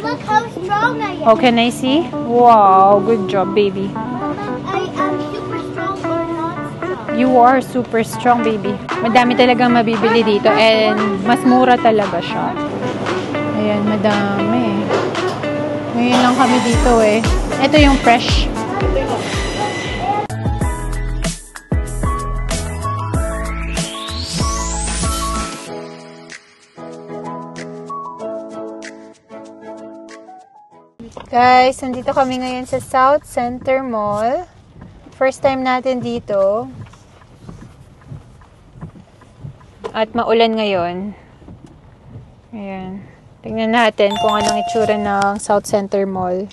look how strong I am. Oh, can I see? Wow, good job, baby. I am super strong or not strong? You are super strong, baby. Madami talagang mabibili dito and mas mura talaga siya. Ayan, madami. Ngayon lang kami dito eh. Ito yung fresh. Guys, nandito kami ngayon sa South Center Mall. First time natin dito. At maulan ngayon. Ayan. Tingnan natin kung anong itsura ng South Center Mall.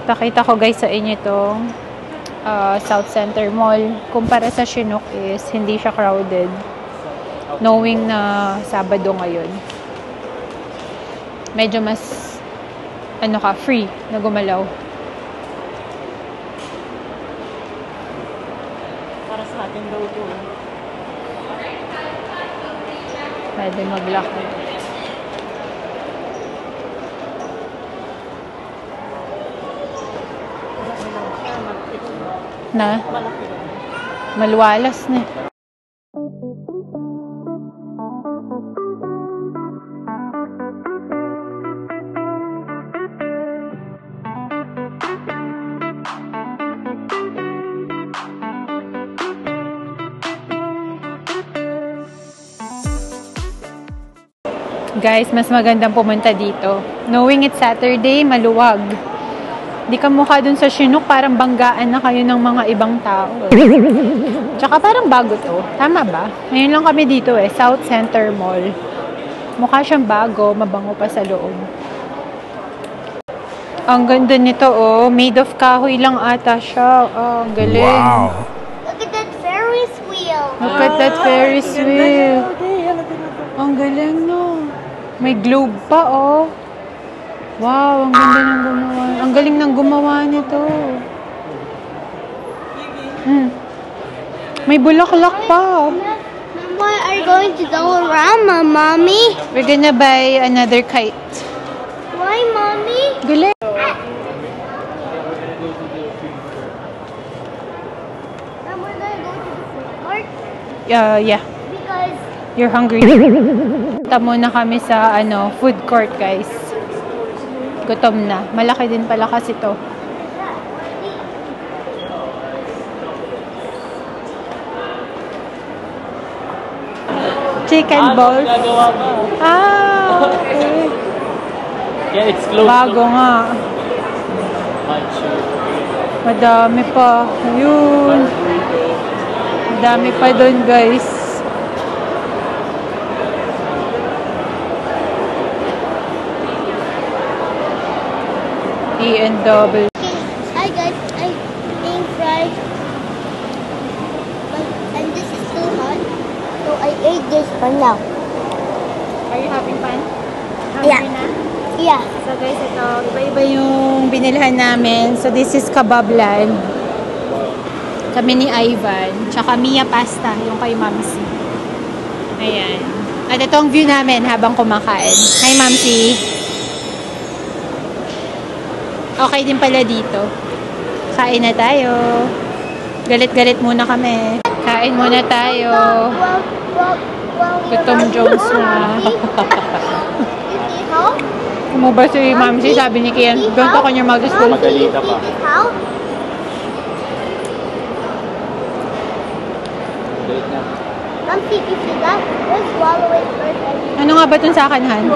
Pakita ko guys sa inyo itong South Center Mall. Kumpara sa Chinook is hindi siya crowded. Knowing na Sabado ngayon. Medyo mas free na gumalaw. Para sa atin daw ito. Pwede maglakad. Na? Maluwalas na. Guys, mas magandang pumunta dito. Knowing it's Saturday, maluwag. Di ka mukha dun sa Chinook, parang banggaan na kayo ng mga ibang tao. Tsaka parang bago to. Tama ba? Ngayon lang kami dito eh, South Center Mall. Mukha siyang bago, mabango pa sa loob. Ang ganda nito oh, made of kahoy lang ata siya. Oh, ang galing. Wow! Look at that Ferris wheel! Look at that Ferris wheel. Ang galing no. May globe pa, oh. Wow, ang ganda ng gumawa. Ang galing ng gumawa nito. May bulaklak pa. Why are you going to Dollarama, Mommy? We're gonna buy another kite. Why, Mommy? Galing. And we're gonna go to the food court? Yeah. Because You're hungry. Punta muna kami sa food court, guys. Gutom na. Malaki din pala kasi to. Chicken balls. Ah, okay. Yeah, it's close. Bago nga. Madami pa. Ayun. Madami pa doon, guys. E&W. Hi guys, I'm eating fries. And this is still hot. So I ate this for now. Are you having fun? Yeah. Yeah. So guys, ito, iba-iba yung binilhan namin. So this is Kebabland. Kami ni Ivan. Tsaka Mia Pasta, yung kay Mamsi. Ayan. At ito ang view namin habang kumakain. Hi Mamsi. Okay din pala dito. Kain na tayo. Galit-galit muna kami. Kain muna tayo. Gutom Jones na. Kung ba si Mamsi, sabi ni Kian, don't talk on your mouth. Magalita pa. Mamsi, if you that, let's swallow it first. Ano nga ba itong sa akin, Han?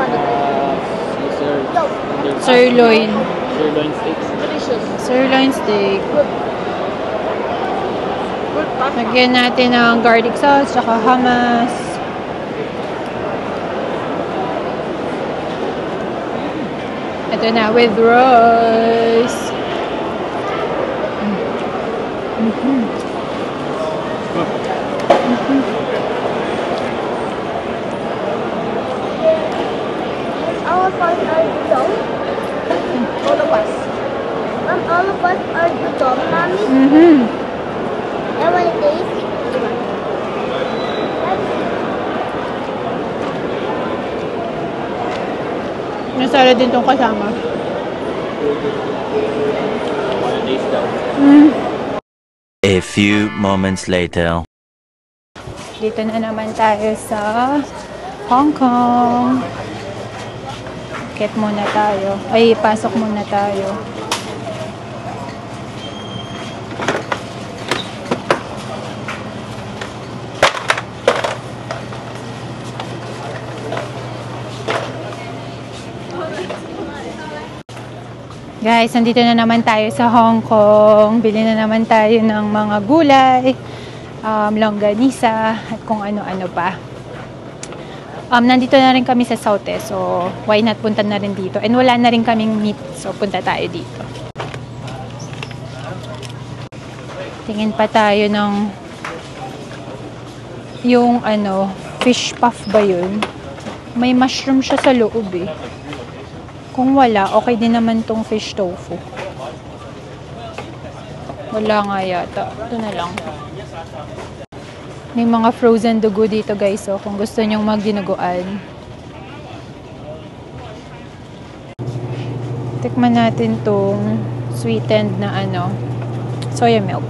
Sirloin. Sirloin steak. Sirloin steak. Lagyan natin ng garlic sauce, tsaka hummus. Ito na with rice. All of us are dumb. All of us. All of us are dumb, Mommy. And when it tastes, Masarap din itong kasama. Holidays daw. A few moments later. Dito na naman tayo sa Hong Kong. Akit muna tayo. Ay, pasok muna tayo. Guys, nandito na naman tayo sa Hong Kong. Bili na naman tayo ng mga gulay, longganisa, at kung ano-ano pa. Nandito na rin kami sa South so why not punta na rin dito. And wala na rin kaming meat, so punta tayo dito. Tingin pa tayo ng yung fish puff ba yun? May mushroom siya sa loob eh. Kung wala, okay din naman tong fish tofu. Wala nga yata. Ito na lang. May mga frozen dugo dito guys. So, kung gusto nyong magdinuguan. Tikman natin tong sweetened na soya milk.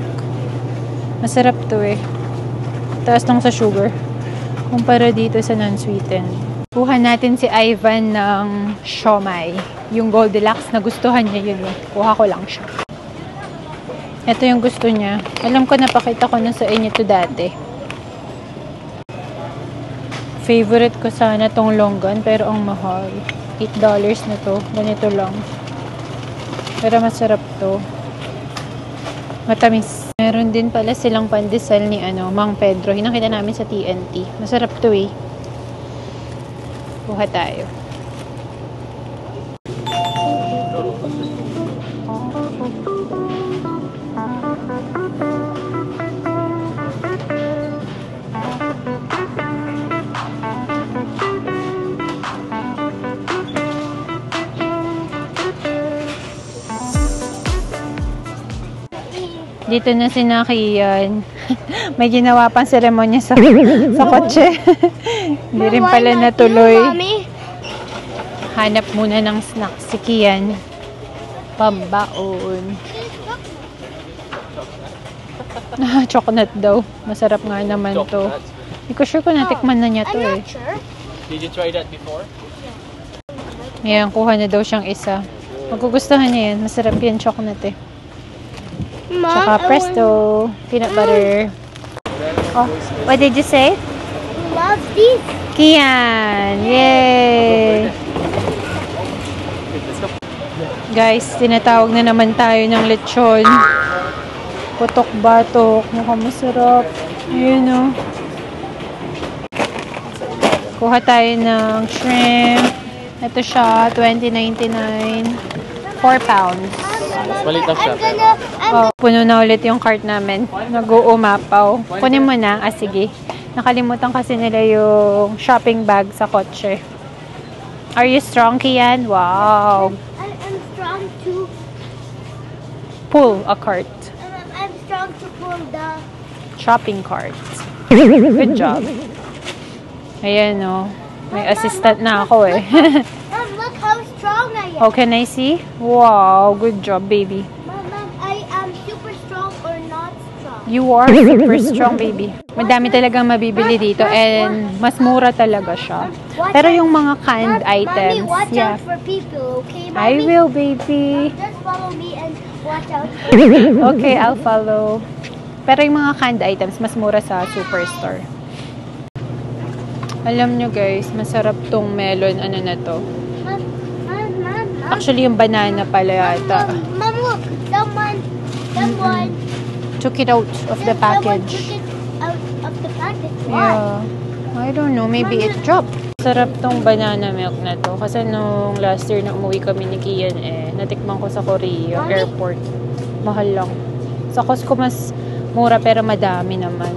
Masarap to eh. Taas lang sa sugar. Kumpara dito sa non-sweetened. Kuha natin si Ivan ng siomai. Yung Goldilocks na gustuhan niya yun eh. Kuha ko lang siya. Ito yung gusto niya. Alam ko napakita ko na sa inyo to dati. Favorite ko sana tong longgan pero ang mahal. $8 na to. Ganito lang. Pero masarap to. Matamis. Meron din pala silang pandesal ni Mang Pedro. Hinakita namin sa TNT. Masarap to eh. Kuha tayo. Dito na si Kian. May ginawa pang seremonya sa kotse. Hindi rin pala natuloy. Hanap muna ng snack si Kian. Pambaon. Chocolate daw. Masarap nga naman to. Hindi ko sure kung natikman na niya to eh. Did you try that before? Ayan, kuha na daw siyang isa. Magugustuhan niya yan. Masarap yan chocolate eh. Tsaka presto. Peanut butter. Oh, what did you say? Love these. Kian! Yay! Guys, tinatawag na naman tayo ng lechon. Putok-batok. Mukhang masarap. Ayun o. Kuha tayo ng shrimp. Ito siya, $20.99. 4 pounds. Malita siya. Oh, puno na ulit yung cart namin. Nag-uumapaw. Kunin mo na. Ah, sige. Nakalimutan kasi nila yung shopping bag sa kotse. Are you strong, Kian? Wow. I'm strong to Pull a cart. I'm strong to pull the Shopping cart. Good job. Ayan, oh. May assistant na ako eh. Mom, look how strong I am. Oh, can I see? Wow, good job, baby. Mom, I am super strong or not strong. You are super strong, baby. Madami talagang mabibili dito and mas mura talaga siya. Pero yung mga canned items, Mommy, watch yeah. out for people, okay, Mommy? I will, baby. Just follow me and watch out for Okay, I'll follow. Pero yung mga canned items, mas mura sa superstore. Alam nyo guys, masarap tong melon, na to. Mom. Actually, yung banana pala yata. Mom, look, someone Took it out of the someone package. took it out of the package. Why? Yeah. I don't know, maybe it dropped. Sarap tong banana milk na to. Kasi nung last year na umuwi kami ni Kian natikman ko sa Korea airport. Mahal lang. Sa Costco mas mura pero madami naman.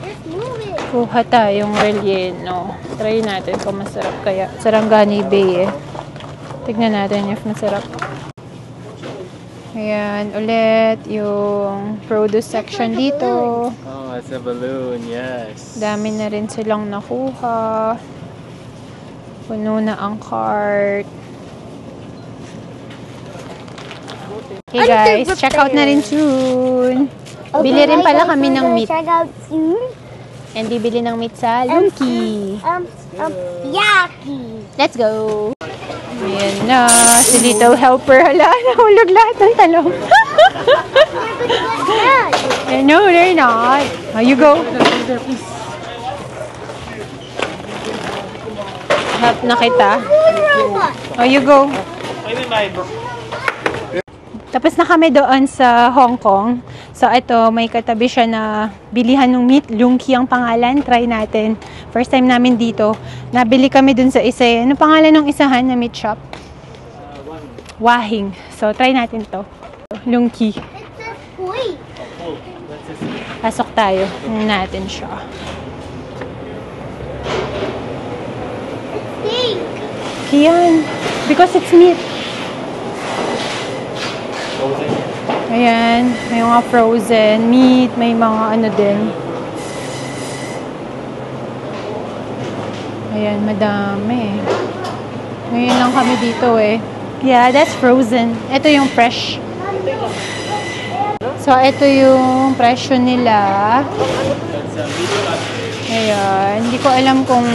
Just move it. Kuha tayong relleno. Try natin kung masarap kaya. Sarangani Bay Tignan natin if masarap. Ayan, ulit yung produce section dito. Oh, it's a balloon, yes. Dami na rin silang nakuha. Puno na ang cart. Okay guys, check out na rin soon. Bili rin pala kami ng meat. Check out soon. And bibili ng meat sa Lunki. Yaki. Let's go! Ayan na, si Little Helper. Hala, nahulog lahat ng talong. No, they're not. Oh, you go. Help na kita. Oh, you go. Tapos na kami doon sa Hong Kong. So, ito, may katabi siya na bilihan ng meat. Lunki ang pangalan. Try natin. First time namin dito. Nabili kami dun sa isa. Ano pangalan ng isahan na meat shop? Wahing. So, try natin to. Lunki. Pasok tayo. Tingnan natin siya. Kiyan. Because it's meat. Ayan. May mga frozen meat. May mga ano din. Ayan, madami. Ngayon lang kami dito eh. Yeah, that's frozen. Ito yung fresh. So, ito yung presyo nila. Ayan. Hindi ko alam kung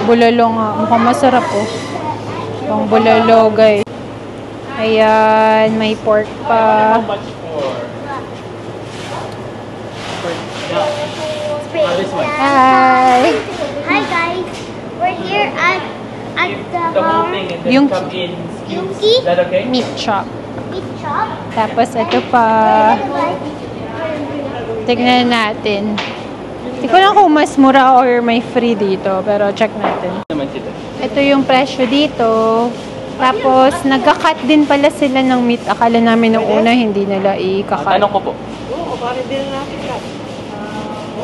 bulalo nga. Mukhang masarap oh. Pang bulalo, guys. Ayan. May pork pa. Hi! Hi guys. We're here at the Yungki meat shop. meat shop. Tapos ito pa. Tignan natin. Hindi ko lang kung mas mura or may free dito. Pero check natin. Ito yung presyo dito. Tapos, nagka-cut din pala sila ng meat. Akala namin nung una, hindi nila i-cut. Tanong ko po.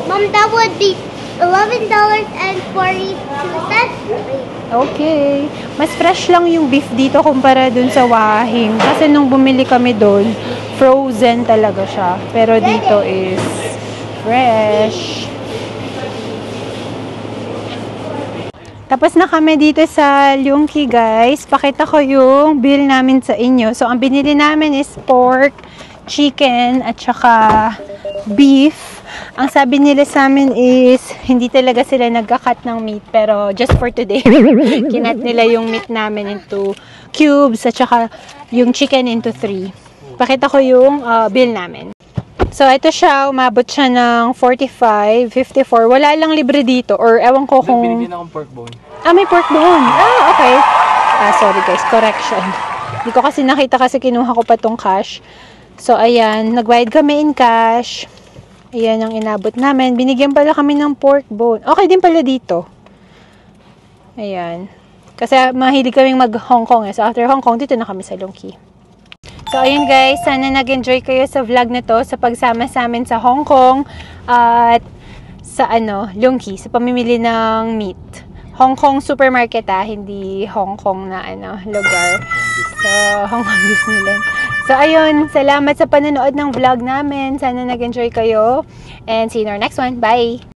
Mom, that would be $11.42. Okay. Mas fresh lang yung beef dito kumpara dun sa Wahing. Kasi nung bumili kami dun, frozen talaga siya. Pero dito is fresh. Tapos na kami dito sa Lunki, guys. Pakita ko yung bill namin sa inyo. So, ang binili namin is pork, chicken, at saka beef. Ang sabi nila sa amin is, hindi talaga sila nagka-cut ng meat. Pero, just for today, kinat nila yung meat namin into cubes, at saka yung chicken into 3. Pakita ko yung bill namin. So, ito siya. Umabot siya ng 45, 54. Wala lang libre dito. Or, ewan ko kung... Binigyan akong pork bone. Ah, may pork bone. Ah, okay. Ah, sorry guys. Correction. Hindi ko kasi nakita kasi kinuha ko pa tong cash. So, ayan. Nagbayad kami in cash. Ayan ang inabot namin. Binigyan pala kami ng pork bone. Okay din pala dito. Ayan. Kasi mahilig kaming mag-Hong Kong eh. So, after Hong Kong, dito na kami sa Lunki. So, ayun guys, sana nag-enjoy kayo sa vlog na to sa pagsama sa amin sa Hong Kong at sa Lunki, sa pamimili ng meat. Hong Kong supermarket hindi Hong Kong na lugar. So, Hong Kong Disneyland. So, ayun, salamat sa panonood ng vlog namin. Sana nag-enjoy kayo and see you in our next one. Bye!